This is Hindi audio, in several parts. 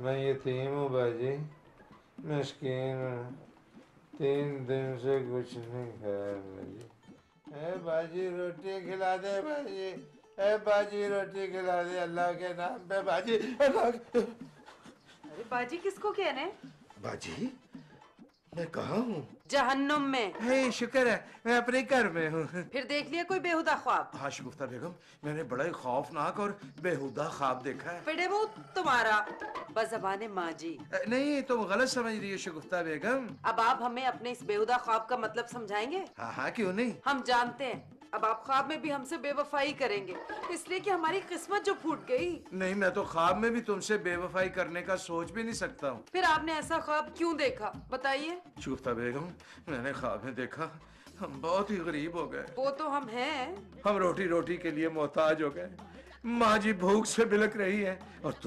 मैं यतीम हूँ बाजी, मिस्कीन हूँ, 3 दिन से कुछ नहीं खाया बाजी। ए बाजी रोटी खिला दे बाजी, ए बाजी रोटी खिला दे अल्लाह के नाम पे बाजी, अल्लाह के। अरे बाजी किसको कहने? बाजी मैं कहाँ हूँ? जहन्नुम में। हे शुक्र है मैं अपने घर में हूँ। फिर देख लिया कोई बेहुदा ख्वाब? हाँ शगुफ्ता बेगम, मैंने बड़ा ही खौफनाक और बेहुदा ख्वाब देखा है। फिर वो तुम्हारा बज़बाने माँ जी। नहीं तुम गलत समझ रही हो शगुफ्ता बेगम। अब आप हमें अपने इस बेहुदा ख्वाब का मतलब समझाएंगे? हाँ हाँ क्यों नहीं। हम जानते हैं अब आप ख्वाब में भी हमसे बेवफाई करेंगे, इसलिए कि हमारी किस्मत जो फूट गई। नहीं मैं तो ख्वाब में भी तुमसे बेवफाई करने का सोच भी नहीं सकता हूँ। फिर आपने ऐसा ख्वाब क्यों देखा बताइए? शगुफ्ता बेगम मैंने ख्वाब में देखा हम बहुत ही गरीब हो गए। वो तो हम हैं। हम रोटी रोटी के लिए मोहताज हो गए। माँ जी भूख से बिलक रही है और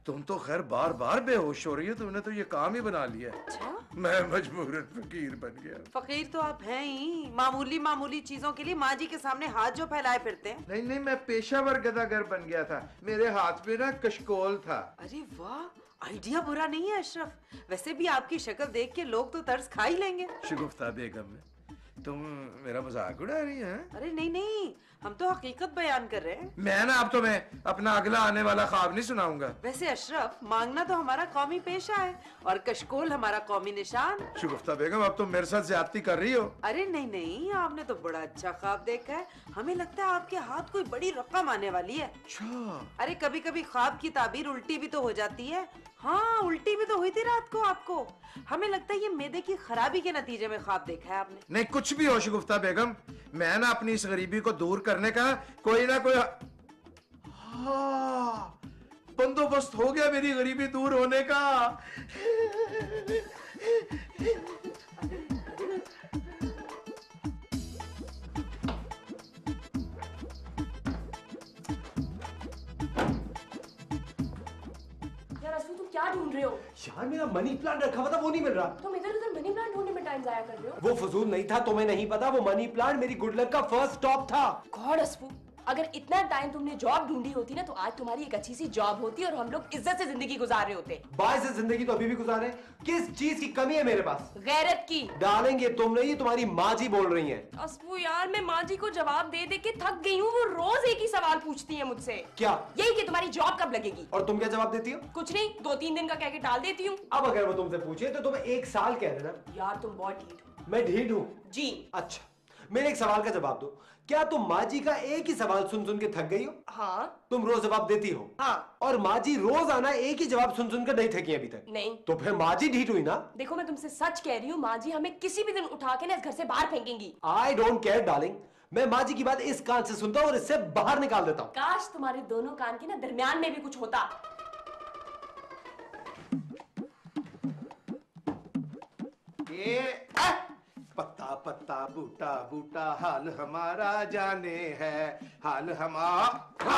तुम तो खैर बार बार बेहोश हो रही है। तुमने तो ये काम ही बना लिया। अच्छा? मैं मजबूरन फकीर बन गया। फकीर तो आप हैं ही, मामूली मामूली चीजों के लिए माँ जी के सामने हाथ जो फैलाए फिरते हैं। नहीं नहीं मैं पेशावर गदागर बन गया था। मेरे हाथ में ना कशकोल था। अरे वाह, आइडिया बुरा नहीं है अशरफ। वैसे भी आपकी शक्ल देख के लोग तो तरस खा ही लेंगे। शगुफ्ता बेगम तुम मेरा मजाक उड़ा रही हैं? अरे नहीं नहीं, हम तो हकीकत बयान कर रहे हैं। मैं ना अब तो मैं अपना अगला आने वाला ख्वाब नहीं सुनाऊंगा। वैसे अशरफ, मांगना तो हमारा कौमी पेशा है और कशकोल हमारा कौमी निशान। शगुफ्ता बेगम अब तुम मेरे साथ ज्यादती कर रही हो। अरे नहीं नहीं, आपने तो बड़ा अच्छा ख्वाब देखा है। हमें लगता है आपके हाथ कोई बड़ी रकम आने वाली है। अच्छा? अरे कभी कभी ख्वाब की ताबीर उल्टी भी तो हो जाती है। हाँ, उल्टी भी तो हुई थी रात को आपको। हमें लगता है ये मैदे की खराबी के नतीजे में ख्वाब देखा है आपने। नहीं कुछ भी हो शगुफ्ता बेगम, मैं ना अपनी इस गरीबी को दूर करने का कोई ना कोई हाँ बंदोबस्त हो गया मेरी गरीबी दूर होने का। क्या ढूंढ रहे हो? यार मेरा मनी प्लांट रखा हुआ था वो नहीं मिल रहा। तुम इधर उधर मनी प्लांट ढूंढने में टाइम जाया कर रहे हो। वो फजूल नहीं था, तुम्हें नहीं पता, वो मनी प्लांट मेरी गुड लक का फर्स्ट स्टॉप था। गॉड अस्फू, अगर इतना टाइम तुमने जॉब ढूंढी होती ना तो आज तुम्हारी एक अच्छी सी जॉब होती और हम लोग इज्जत से जिंदगी गुजार रहे होते। बाय से जिंदगी तो अभी भी गुजारे। किस चीज की कमी है मेरे पास? गैरत की। डालेंगे तुम नहीं, तुम्हारी माँ जी बोल रही हैं। अस्फू यार, मैं माँ जी को जवाब दे दे के थक गई हूँ। वो रोज एक ही सवाल पूछती है मुझसे। क्या? यही कि तुम्हारी जॉब कब लगेगी। और तुम क्या जवाब देती हो? कुछ नहीं, 2-3 दिन का कह के टाल देती हूँ। अब अगर वो तुमसे पूछे तो तुम्हें 1 साल कह देना। यार तुम बहुत ढीठ हो। मैं ढीठ हूँ? जी। अच्छा मेरे एक सवाल का जवाब दो। क्या तुम माँ जी का एक ही सवाल सुन सुन के थक गई हो? हाँ। तुम रोज जवाब देती हो? हाँ। और माँ जी रोज आना एक ही जवाब सुन सुन कर नहीं थकी अभी तक? नहीं। तो फिर माँ जी ढीठ हुई ना? देखो मैं तुमसे सच कह रही हूँ, माँ जी हमें किसी भी दिन उठा के ना इस घर से बाहर फेंकेंगी। आई डोंट केयर डार्लिंग, मैं माँ जी की बात इस कान से सुनता हूँ और इससे बाहर निकाल देता हूँ। काश तुम्हारे दोनों कान के ना दरमियान में भी कुछ होता। पत्ता पत्ता बूटा बूटा हाल हमारा जाने है, हाल हमारा।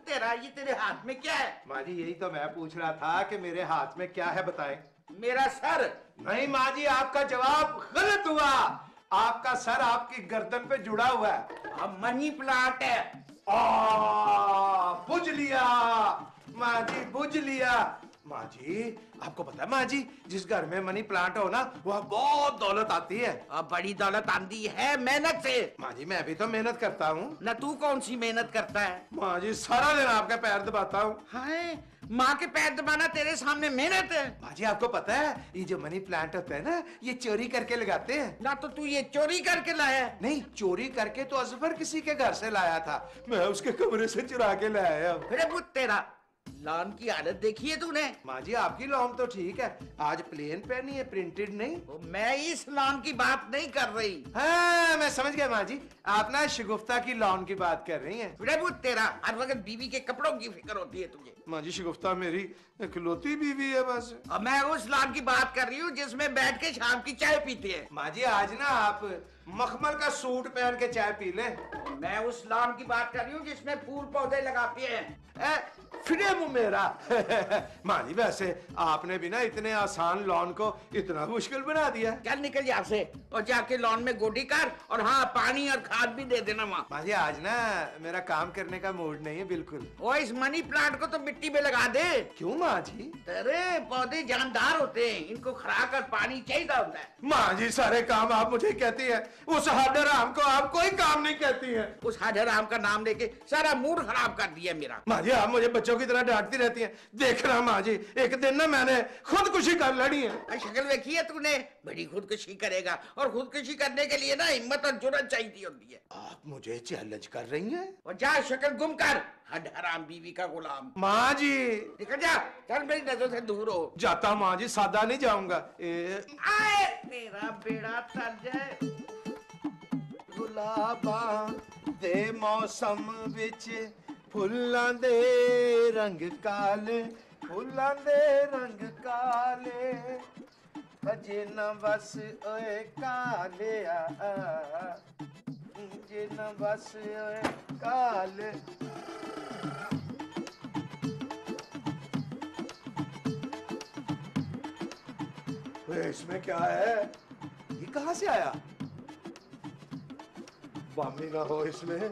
तेरा ये तेरे हाथ में क्या है? माँ जी यही तो मैं पूछ रहा था कि मेरे हाथ में क्या है बताएं। मेरा सर। नहीं माँ जी आपका जवाब गलत हुआ। आपका सर आपकी गर्दन पे जुड़ा हुआ है। अब मनी प्लांट है। बुझ लिया माँ जी, बुझ लिया। माँ जी आपको पता है माँ जी, जिस घर में मनी प्लांट हो ना वहाँ बहुत दौलत आती है। अब बड़ी दौलत आती है मेहनत से। माँ जी मैं भी तो मेहनत करता हूँ। न तू कौन सी मेहनत करता है? माँ जी सारा दिन आपके पैर दबाता हूँ। हाय, माँ के पैर दबाना तेरे सामने मेहनत है? माँ जी आपको पता है ये जो मनी प्लांट होता है ना, ये चोरी करके लगाते हैं। ना तो तू ये चोरी करके लाया? नहीं, चोरी करके तो अजफर किसी के घर से लाया था, मैं उसके कमरे से चुरा के लाया। अरे बुत तेरा, लॉन की हालत देखी है तूने? माँ जी आपकी लॉन तो ठीक है, आज प्लेन पहनी है, प्रिंटेड नहीं। मैं इस लॉन की बात नहीं कर रही। हाँ मैं समझ गया माँ जी, आप ना शगुफ्ता की लॉन की बात कर रही हैं। अरे बुत तेरा, हर वक्त बीवी के कपड़ों की फिक्र होती है तुझे। माँ जी शगुफ्ता मेरी इकलौती बीवी है बस। अब मैं उस लॉन की बात कर रही हूँ जिसमें बैठ के शाम की चाय पीती है। माँ जी आज ना आप मखमल का सूट पहन के चाय पी लें। मैं उस लॉन की बात कर रही हूँ जिसमें फूल पौधे लगाती है। फिरे मुंह मेरा। माँ जी वैसे आपने भी ना इतने आसान लॉन को इतना मुश्किल बना दिया। चल निकल यहाँ से और जाके लॉन में गोडी कर और हाँ पानी और खाद भी दे देना माँ। माँ जी आज ना मेरा काम करने का मूड नहीं है बिल्कुल। ओ इस मनी प्लांट को तो मिट्टी में लगा दे। क्यों माँ जी? तेरे पौधे जानदार होते हैं, इनको खड़ा कर पानी चाहिए होता है। माँ जी सारे काम आप मुझे कहती है, उस हडराम को आप कोई काम नहीं कहती है। उस हजराम का नाम लेके सारा मूड खराब कर दिया मेरा। माँ जी आप मुझे बच्चों की तरह डांटती रहती हैं। देखना माँ जी एक दिन ना मैंने खुदकुशी कर लड़ी है। शक्ल देखी है तूने? बड़ी खुदकुशी करेगा और खुदकुशी करने के लिए ना हिम्मत और जुर्रत चाहिए होती है। आप मुझे चैलेंज कर रही हैं? और जा शक्ल गुम कर, हराम बीवी का गुलाम। माँ जी निकल जा, चल मेरी नजरों से दूर हो। जाता माँ जी, सादा नहीं जाऊंगा। आए तेरा बेड़ा तर जाए। गुलाबा दे मौसम विच फुल्लां दे रंग काले, फुल्लां दे रंग काले, अजे न बस ओए कालिया, जे न बस ओए काले। इसमें क्या है? ये कहाँ से आया? बामी ना हो इसमें।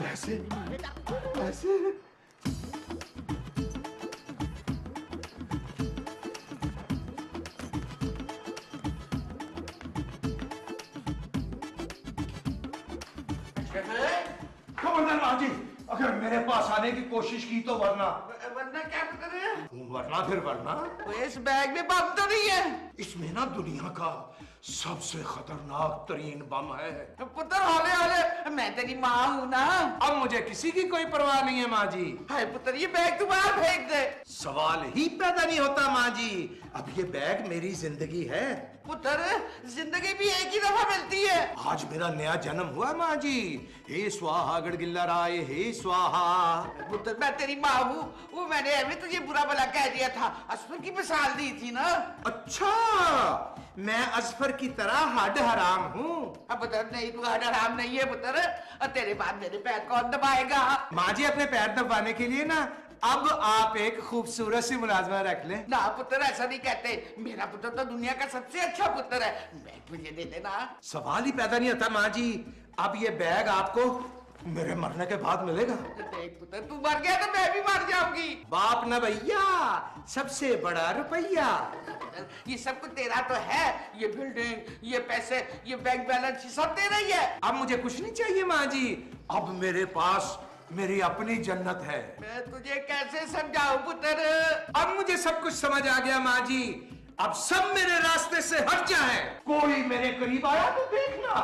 ऐसे ऐसे खबरदार माँ जी, अगर मेरे पास आने की कोशिश की तो वरना। वरना क्या पता है? वरना फिर वरना। तो इस बैग में बम तो नहीं है? इसमें ना दुनिया का सबसे खतरनाक तरीन बम है। पुत्र हौले हौले, मैं तेरी माँ हूँ ना। अब मुझे किसी की कोई परवाह नहीं है माँ जी। हाय पुत्र ये बैग तू बाहर फेंक दे। सवाल ही पैदा नहीं होता माँ जी, अब ये बैग मेरी जिंदगी है। पुत्र जिंदगी भी एक ही दफा मिलती है। आज मेरा नया जन्म हुआ माँ जी। हे स्वाहा गड़गिल्ला राय, हे स्वाहा। पुत्र मैं तेरी माँ हूँ, वो मैंने अभी तुझे बुरा भला कह दिया था, असफर की मिसाल दी थी ना। अच्छा मैं असफर की तरह हड हराम हूँ? अब पुत्र नहीं, तू हराम नहीं है पुत्र। और तेरे बाद मेरे पैर कौन दबाएगा? माँ जी अपने पैर दबाने के लिए ना अब आप एक खूबसूरत सी मुलाजमा रख लें। ना पुत्र ऐसा नहीं कहते, मेरा पुत्र तो दुनिया का सबसे अच्छा पुत्र है। बैग मुझे दे देना। सवाल ही पैदा नहीं होता माँ जी, अब ये बैग आपको मेरे मरने के बाद मिलेगा। देख पुत्र तू मर गया तो मैं भी मर जाऊंगी। बाप न भैया, सबसे बड़ा रुपया। ये सब कुछ तेरा तो है, ये बिल्डिंग, ये पैसे, ये बैंक बैलेंस, ये सब तेरा ही है। अब मुझे कुछ नहीं चाहिए माँ जी, अब मेरे पास मेरी अपनी जन्नत है। मैं तुझे कैसे समझाऊं पुत्र? अब मुझे सब कुछ समझ आ गया माँ जी, अब सब मेरे रास्ते से हट जाए। कोई मेरे करीब आया तो देखना।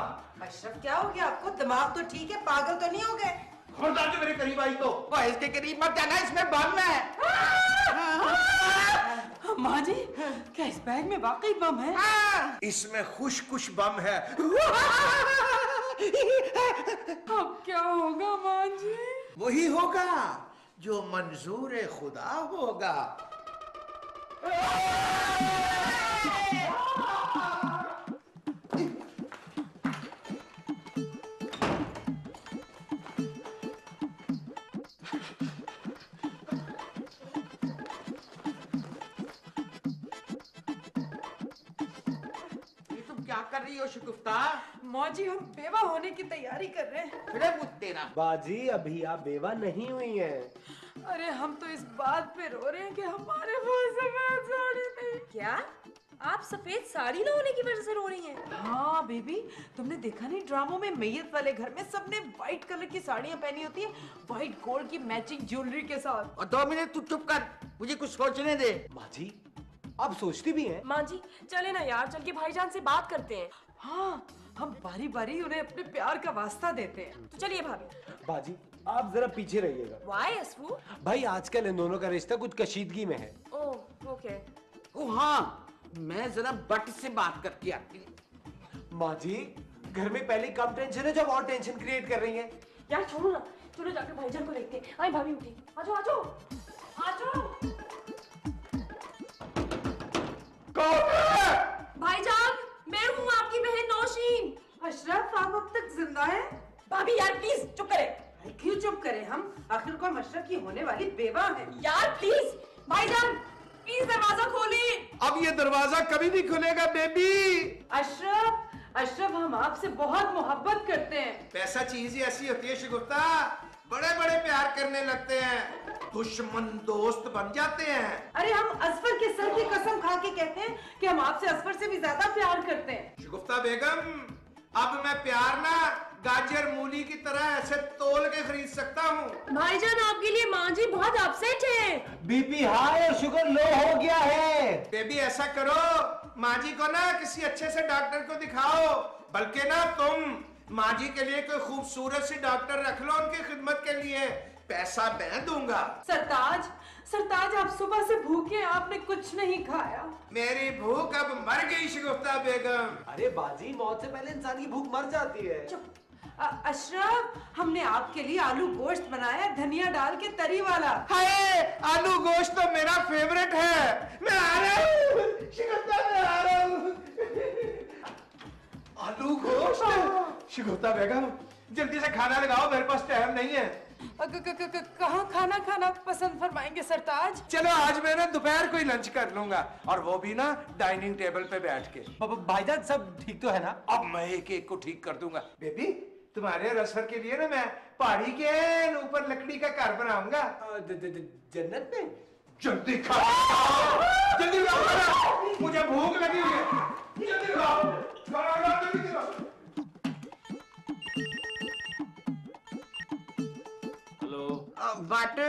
अशरफ क्या हो गया आपको? दिमाग तो ठीक है, पागल तो नहीं हो गए? खबरदार जो मेरे करीब आई तो। वो इसके करीब मत जाना, इसमें बम है। माँ जी क्या इस बैग में वाकई बम है? इसमें खुश खुश बम है। अब क्या होगा माँ जी? वही होगा जो मंजूर खुदा होगा। क्या कर रही हो शगुफ्ता? मौजी हम बेवा होने की तैयारी कर रहे हैं। फिर मुझ तेरा बाजी अभी आप बेवा नहीं हुई हैं। अरे हम तो इस बात पे रो रहे हैं कि हमारे पास सफेद साड़ी नहीं। क्या आप सफेद साड़ी ना होने की वजह से रो रही हैं? हाँ बेबी, तुमने देखा नहीं ड्रामों में मैयत वाले घर में सबने व्हाइट कलर की साड़ियाँ पहनी होती है, व्हाइट गोल्ड की मैचिंग ज्वेलरी के साथ। और 2 मिनट तू चुप कर, मुझे कुछ सोचने दे। माँ जी आप सोचती भी हैं? माँ जी चले ना यार, चल के भाईजान से बात करते हैं। हाँ हम बारी बारी उन्हें अपने प्यार का वास्ता देते हैं। तो चलिए भाभी। बाजी आप जरा पीछे रहिएगा। वाई असफू? भाई आजकल इन दोनों का रिश्ता कुछ कशीदगी में है। Oh okay. ओ हाँ, मैं जरा बट से बात करके आती हूँ। माँ जी घर में पहले कम टेंशन है, जब और टेंशन क्रिएट कर रही हैं। यार छोड़ो ना, चलो जाकर भाईजान को देखते हैं। आई भाभी उठी, आजो आजो आजो। भाईजान, मैं हूँ आपकी बहन नौशीन। अशरफ, आप अब तक जिंदा हैं? भाभी यार प्लीज चुप करे। अरे क्यों चुप करें हम? आखिर को हम अशरफ की होने वाली बेवा है। यार प्लीज भाईजान, प्लीज दरवाजा खोलिए। अब ये दरवाजा कभी नहीं खुलेगा बेबी। अशरफ, अशरफ, हम आपसे बहुत मोहब्बत करते हैं। पैसा चीज ही ऐसी होती है शिगुफ्ता, बड़े बड़े प्यार करने लगते हैं, दुश्मन दोस्त बन जाते हैं। अरे हम असफर के सर की कसम खा के कहते हैं कि हम आपसे असफर से भी ज्यादा प्यार करते हैं। शिगुफ्ता बेगम, अब मैं प्यार ना गाजर मूली की तरह ऐसे तोल के खरीद सकता हूँ। भाईजान, आपके लिए माँ जी बहुत अपसेट है। बीपी हाई और शुगर लो हो गया है। बेबी ऐसा करो, माँ जी को ना किसी अच्छे से डॉक्टर को दिखाओ, बल्कि ना तुम माँ जी के लिए कोई खूबसूरत सी डॉक्टर रख लो उनकी खिदमत के लिए, पैसा मैं दूंगा। सरताज, सरताज, आप सुबह से भूखे हैं, आपने कुछ नहीं खाया। मेरी भूख अब मर गई शिगुफ्ता बेगम। अरे बाजी, मौत से पहले इंसान की भूख मर जाती है। चुप। अशरफ, हमने आपके लिए आलू गोश्त बनाया, धनिया डाल के तरी वाला। हाय, आलू गोश्त तो मेरा फेवरेट है। मैं आ रहा हूँ शिगुफ्ता, मैं आ रहा हूँ। आलू गोश्त? शिगुफ्ता बेगम, जल्दी से खाना लगाओ, मेरे पास टाइम नहीं है। कहाँ खाना खाना पसंद फरमाएंगे सरताज? चलो आज मैं ना दोपहर को ही लंच कर लूंगा, और वो भी ना डाइनिंग टेबल पे बैठ के। भाईजान सब ठीक तो है ना? अब मैं एक एक को ठीक कर दूंगा। बेबी, तुम्हारे रसर के लिए ना मैं पहाड़ी के ऊपर लकड़ी का घर बनाऊंगा। जन्नत में? जल्दी खाओ, जल्दी खाओ, मुझे भूख लगी हुई है। जल्दी खाओ, खाना खाओ, जल्दी खाओ। बट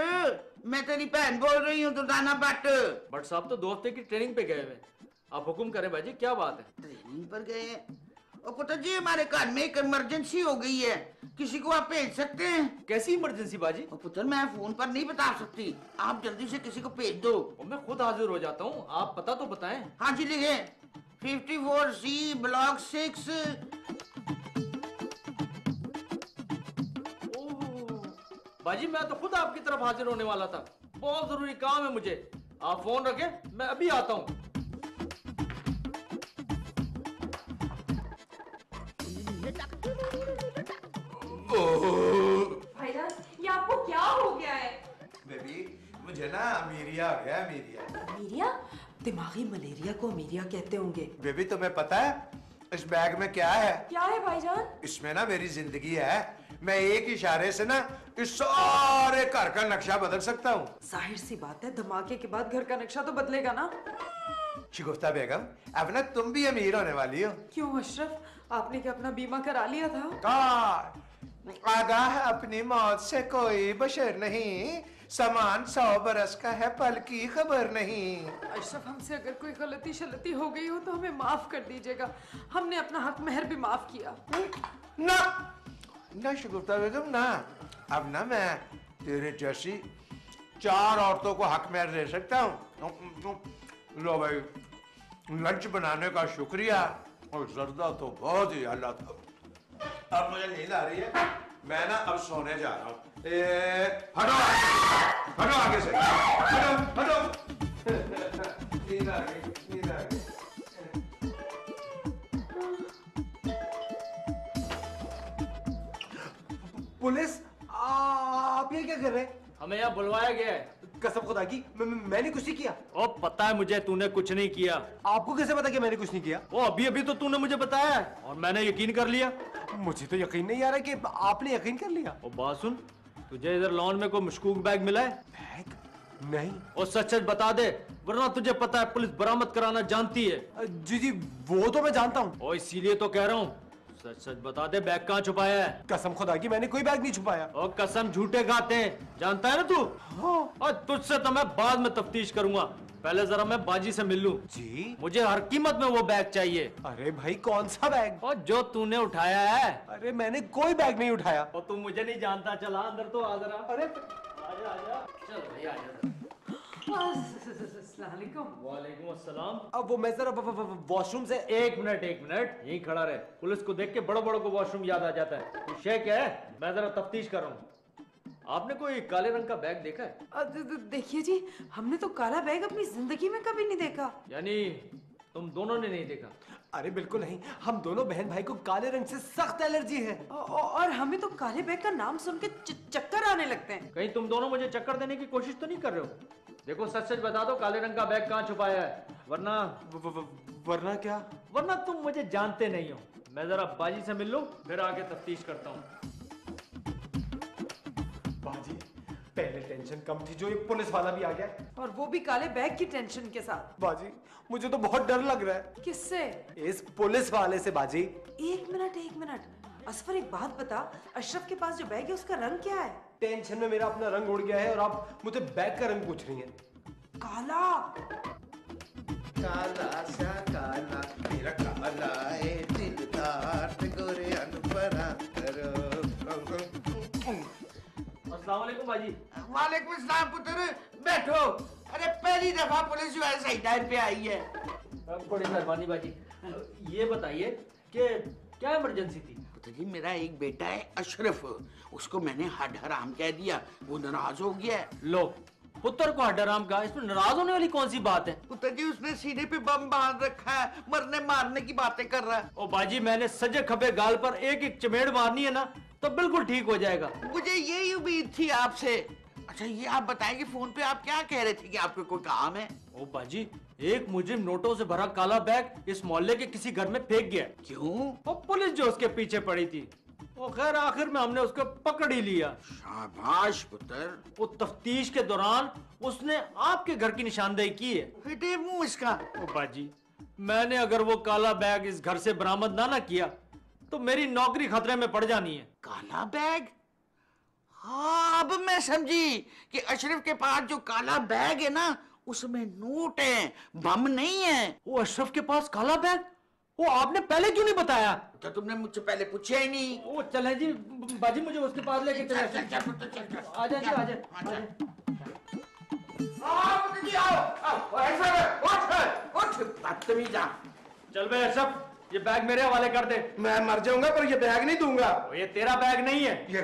मैं तेरी बहन बोल रही हूँ दुर्दाना बट। बट साहब तो 2 हफ्ते की ट्रेनिंग पे गए हुए। आप हुक्म करें भाई जी, क्या बात है? ट्रेनिंग पर गए हैं? और पुत्र जी, हमारे घर में एक इमरजेंसी हो गई है, किसी को आप भेज सकते हैं? कैसी इमरजेंसी बाजी? और पुत्र, मैं फोन पर नहीं बता सकती, आप जल्दी से किसी को भेज दो। और मैं खुद हाजिर हो जाता हूँ, आप पता तो बताएं। हाँ जी, लिखे 54C ब्लॉक 6। बाजी, मैं तो खुद आपकी तरफ हाजिर होने वाला था, बहुत जरूरी काम है मुझे। आप फोन रखें, मैं अभी आता हूँ। भाईजान, ये आपको क्या हो गया है? बेबी, मुझे ना अमीरिया आ गया, अमीरिया। मीरिया? दिमागी मलेरिया को अमीरिया कहते होंगे। बेबी, तुम्हें पता है इस बैग में क्या है? क्या है भाईजान? इसमें ना मेरी जिंदगी है। मैं एक इशारे से ना इस सारे घर का नक्शा बदल सकता हूँ। जाहिर सी बात है, धमाके के बाद घर का नक्शा तो बदलेगा ना। शिगुफ्ता बेगम, अब ना तुम भी अमीर होने वाली हो। क्यों अशरफ, आपने क्या अपना बीमा करा लिया था? आगाह अपनी मौत से कोई बशर नहीं, सामान 100 बरस का है, पल की खबर नहीं। अशरफ, हमसे अगर कोई गलती शलती हो गई हो तो हमें माफ कर दीजिएगा, हमने अपना हक महर भी माफ किया। ना ना शिगुफ्ता बेगम, ना, अब ना मैं तेरे जैसी 4 औरतों को हक महर दे सकता हूँ। लो भाई, लंच बनाने का शुक्रिया, और जर्दा तो बहुत ही आला था। अब मुझे नींद आ रही है, मैं ना अब सोने जा रहा हूँ। हटो, हटो आगे से, हटो, हटो। नींद आ गई, नींद आ गई। पुलिस, आप ये क्या कर रहे हैं? हमें यहाँ बुलवाया गया है। कसम खुदा की, मैंने कुछ नहीं किया। ओ, पता है मुझे तूने कुछ नहीं किया। आपको कैसे पता कि मैंने कुछ नहीं किया? वो अभी अभी तो तूने मुझे बताया है और मैंने यकीन कर लिया। मुझे तो यकीन नहीं आ रहा कि आपने यकीन कर लिया। ओ बात सुन, तुझे इधर लॉन में कोई मशकूक बैग मिला है? बैग? नहीं। और सच सच बता दे, वरना तुझे पता है पुलिस बरामद कराना जानती है। जी जी, वो तो मैं जानता हूँ। और इसीलिए तो कह रहा हूँ, सच सच बता दे, बैग कहाँ छुपाया है? कसम खुदा की, मैंने कोई बैग नहीं छुपाया। और कसम झूठे खाते हैं, जानता है ना तू? हाँ। और तुझसे तो मैं बाद में तफ्तीश करूंगा, पहले जरा मैं बाजी से मिल लूं। जी? मुझे हर कीमत में वो बैग चाहिए। अरे भाई, कौन सा बैग? और जो तूने उठाया है। अरे मैंने कोई बैग नहीं उठाया। और तू मुझे नहीं जानता, चला अंदर तो आ जरा। अरे आजा आजा, चल भाई आजा। अस्सलामुअलैकुम। वालेकुम अस्सलाम। अब वो मैं जरा वॉशरूम से। एक मिनट यहीं खड़ा रहे। पुलिस को देख के बड़ों बड़ों को वॉशरूम याद आ जाता है। ये शे क्या है? मैं जरा तफ्तीश कर रहा हूँ। आपने कोई काले रंग का बैग देखा है? देखिए जी, हमने तो काला बैग अपनी जिंदगी में कभी नहीं देखा। यानी तुम दोनों ने नहीं देखा? अरे बिल्कुल नहीं, हम दोनों बहन भाई को काले रंग से सख्त एलर्जी है। और हमें तो काले बैग का नाम सुन के चक्कर आने लगते हैं। कहीं तुम दोनों मुझे चक्कर देने की कोशिश तो नहीं कर रहे हो? देखो सच सच बता दो, काले रंग का बैग कहाँ छुपाया है, वरना वरना क्या? वरना तुम मुझे जानते नहीं हो। मैं जरा बाजी से मिल लूं, फिर आगे तफ्तीश करता हूँ। बाजी, पहले टेंशन कम थी, जो ये पुलिस वाला भी आ गया, और वो भी काले बैग की टेंशन के साथ। बाजी मुझे तो बहुत डर लग रहा है। किससे? इस पुलिस वाले से बाजी। एक मिनट, असफर एक बात बता, अशरफ के पास जो बैग है उसका रंग क्या है? टेंशन में मेरा अपना रंग उड़ गया है और आप मुझे बैग का रंग पूछ रही हैं। काला। काला सा काला मेरा काला है दिलदार गोरे अनपरा करो। अस्सलाम वालेकुम बाजी। वालेकुम सलाम पुत्र, बैठो। अरे पहली दफा पुलिस जो है सही टाइम पे आई है। बड़ी मेहरबानी बाजी। ये बताइए कि क्या इमरजेंसी थी? पुत्र जी, मेरा एक बेटा है अशरफ, उसको मैंने हड हराम कह दिया, वो नाराज हो गया है। लो, पुत्र को हड्डाराम का, इसमें नाराज होने वाली कौन सी बात है? पुत्र जी, उसने सीने पे बम बांध रखा है, मरने मारने की बातें कर रहा है। ओ बाजी, मैंने सजे खबे गाल पर एक एक चमेड़ मारनी है ना, तो बिल्कुल ठीक हो जाएगा। मुझे यही उम्मीद थी आपसे। अच्छा ये आप बताएंगे, फोन पे आप क्या कह रहे थे कि आपको कोई काम है? ओ बाजी, एक मुजरिम नोटों से भरा काला बैग इस मोहल्ले के किसी घर में फेंक गया। क्यों? और पुलिस जो उसके पीछे पड़ी थी, वो खैर आखिर में हमने उसको पकड़ ही लिया। शाबाश पुत्र। वो तफ्तीश के दौरान उसने आपके घर की निशानदेही की है। फिटे मुंह इसका। ओ बाजी, मैंने अगर वो काला बैग इस घर से बरामद ना किया तो मेरी नौकरी खतरे में पड़ जानी है। काला बैग? हाँ, अब मैं समझी कि अशरफ के पास जो काला बैग है ना, उसमें नोट है, बम नहीं है। वो अशरफ के पास काला बैग? वो आपने पहले क्यों नहीं बताया? तो तुमने मुझसे पहले पूछा ही नहीं। वो चले जी बाजी, मुझे उसके पास लेके चले। चल, चल, पुत्र, चल, चल। आ जाए जी, आ जाए। आओ पुत्र जी, आओ, आओ। ऐसा है, उठ, बदतमीजा। चल बे अशरफ, ये बैग मेरे हवाले कर दे। मैं मर जाऊंगा पर ये बैग नहीं दूंगा। ये तेरा बैग नहीं है, ये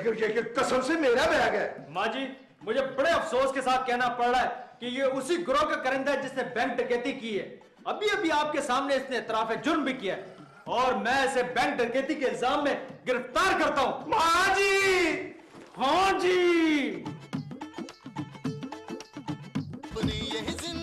कसम से मेरा बैग है। माँ जी, मुझे बड़े अफसोस के साथ कहना पड़ रहा है कि ये उसी गिरोह का करिंदा है जिसने बैंक डकैती की है। अभी अभी आपके सामने इसने इतराफ जुर्म भी किया है और मैं इसे बैंक डकैती के इल्जाम में गिरफ्तार करता हूँ। माँ जी। हाँ जी। अपनी ये जिंदगी